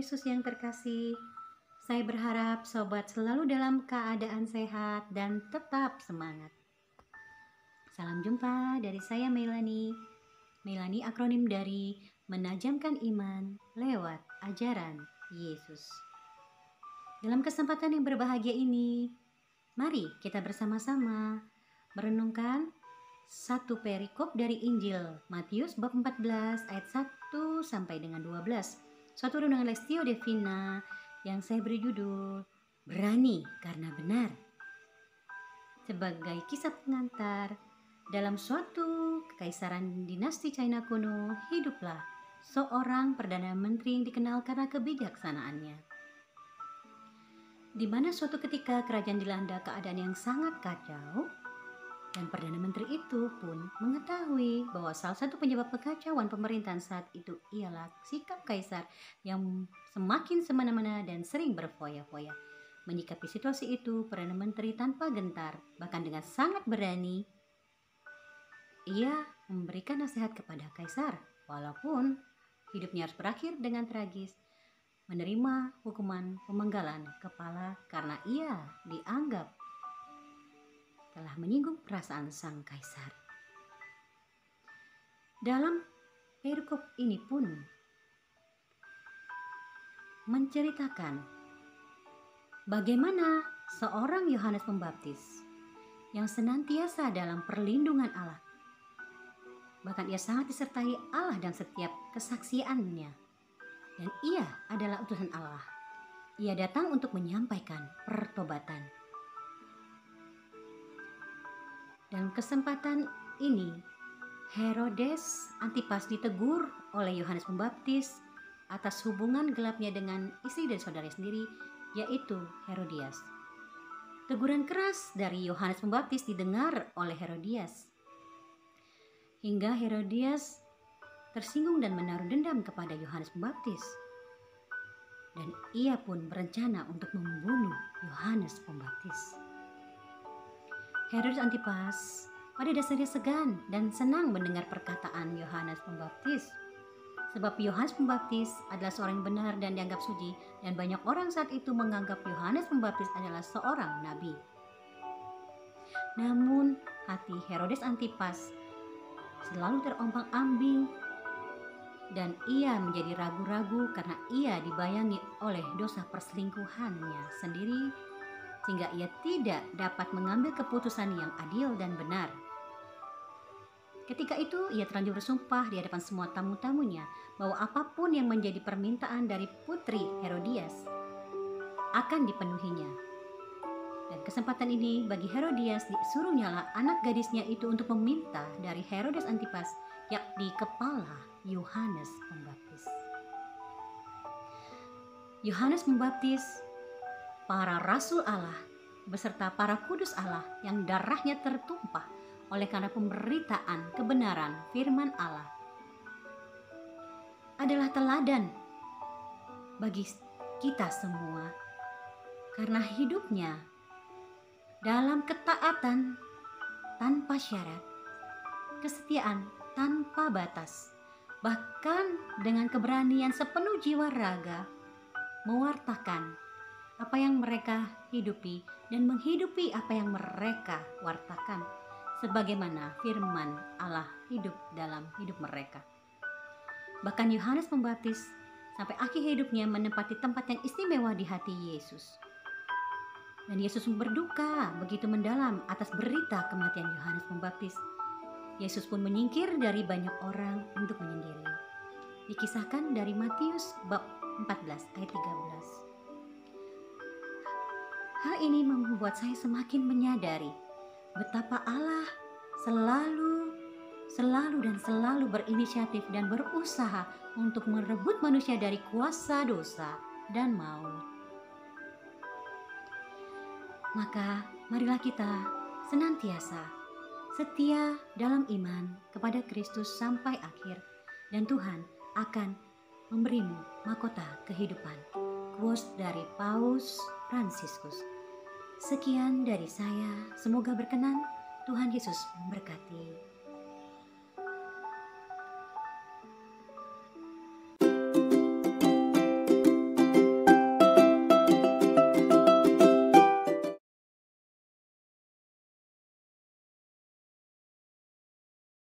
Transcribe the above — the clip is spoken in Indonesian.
Yesus yang terkasih, saya berharap sobat selalu dalam keadaan sehat dan tetap semangat. Salam jumpa dari saya Melanie. Melanie akronim dari Menajamkan Iman lewat Ajaran Yesus. Dalam kesempatan yang berbahagia ini, mari kita bersama-sama merenungkan satu perikop dari Injil Matius bab 14 ayat 1 sampai dengan 12. Suatu renungan Lestio Devina yang saya beri judul Berani Karena Benar. Sebagai kisah pengantar, dalam suatu kekaisaran dinasti China kuno, hiduplah seorang perdana menteri yang dikenal karena kebijaksanaannya. Di mana suatu ketika kerajaan dilanda keadaan yang sangat kacau, dan Perdana Menteri itu pun mengetahui bahwa salah satu penyebab kekacauan pemerintahan saat itu ialah sikap kaisar yang semakin semena-mena dan sering berfoya-foya. Menyikapi situasi itu, Perdana Menteri tanpa gentar, bahkan dengan sangat berani, ia memberikan nasihat kepada kaisar, walaupun hidupnya harus berakhir dengan tragis, menerima hukuman pemenggalan kepala karena ia dianggap telah menyinggung perasaan sang kaisar. Dalam perikop ini pun menceritakan bagaimana seorang Yohanes Pembaptis yang senantiasa dalam perlindungan Allah. Bahkan ia sangat disertai Allah dalam setiap kesaksiannya. Dan ia adalah utusan Allah. Ia datang untuk menyampaikan pertobatan. Dalam kesempatan ini, Herodes Antipas ditegur oleh Yohanes Pembaptis atas hubungan gelapnya dengan istri dan saudaranya sendiri, yaitu Herodias. Teguran keras dari Yohanes Pembaptis didengar oleh Herodias, hingga Herodias tersinggung dan menaruh dendam kepada Yohanes Pembaptis. Dan ia pun berencana untuk membunuh Yohanes Pembaptis. Herodes Antipas pada dasarnya segan dan senang mendengar perkataan Yohanes Pembaptis. Sebab Yohanes Pembaptis adalah seorang yang benar dan dianggap suci, dan banyak orang saat itu menganggap Yohanes Pembaptis adalah seorang nabi. Namun hati Herodes Antipas selalu terombang-ambing dan ia menjadi ragu-ragu karena ia dibayangi oleh dosa perselingkuhannya sendiri, sehingga ia tidak dapat mengambil keputusan yang adil dan benar. Ketika itu ia terlanjur bersumpah di hadapan semua tamu-tamunya bahwa apapun yang menjadi permintaan dari putri Herodias akan dipenuhinya. Dan kesempatan ini bagi Herodias disuruhnyalah anak gadisnya itu untuk meminta dari Herodes Antipas, yakni kepala Yohanes Pembaptis. Yohanes Pembaptis, para rasul Allah beserta para kudus Allah yang darahnya tertumpah oleh karena pemberitaan kebenaran firman Allah, adalah teladan bagi kita semua karena hidupnya dalam ketaatan tanpa syarat, kesetiaan tanpa batas, bahkan dengan keberanian sepenuh jiwa raga mewartakan apa yang mereka hidupi dan menghidupi apa yang mereka wartakan, sebagaimana firman Allah hidup dalam hidup mereka. Bahkan Yohanes Pembaptis sampai akhir hidupnya menempati tempat yang istimewa di hati Yesus. Dan Yesus berduka begitu mendalam atas berita kematian Yohanes Pembaptis. Yesus pun menyingkir dari banyak orang untuk menyendiri. Dikisahkan dari Matius bab 14 ayat 13. Hal ini membuat saya semakin menyadari betapa Allah selalu berinisiatif dan berusaha untuk merebut manusia dari kuasa dosa dan maut. Maka marilah kita senantiasa setia dalam iman kepada Kristus sampai akhir, dan Tuhan akan memberimu mahkota kehidupan. Quotes dari Paus Fransiskus. Sekian dari saya, semoga berkenan. Tuhan Yesus memberkati.